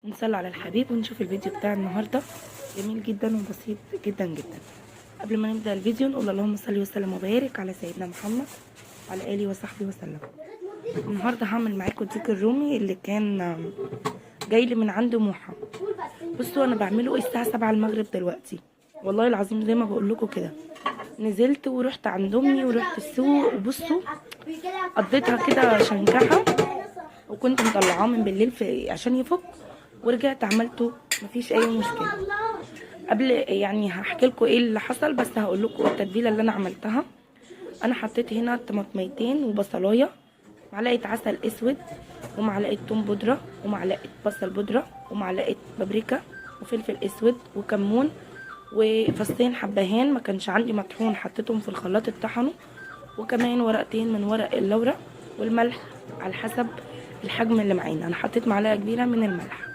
ونصلي على الحبيب ونشوف الفيديو بتاع النهارده. جميل جدا وبسيط جدا جدا. قبل ما نبدا الفيديو نقول اللهم صل وسلم وبارك على سيدنا محمد وعلى اله وصحبه وسلم. النهارده هعمل معاكم الديك الرومي اللي كان جاي لي من عند موحه. بصوا انا بعمله الساعه 7 المغرب دلوقتي، والله العظيم زي ما بقول لكم كده. نزلت ورحت عند امي ورحت السوق، وبصوا قضيتها كده شنكحه، وكنت مطلعاه من بالليل عشان يفك، ورجعت عملته مفيش اي مشكله. قبل يعني هحكي لكم ايه اللي حصل، بس هقول لكم التتبيله اللي انا عملتها. انا حطيت هنا طماطميتين وبصلايه، معلقه عسل اسود، ومعلقه توم بودره، ومعلقه بصل بودره، ومعلقه بابريكا، وفلفل اسود، وكمون، وفصين حبهان ما كانش عندي مطحون حطيتهم في الخلاط اتطحنوا، وكمان ورقتين من ورق اللورا، والملح على حسب الحجم اللي معانا. انا حطيت معلقه كبيره من الملح.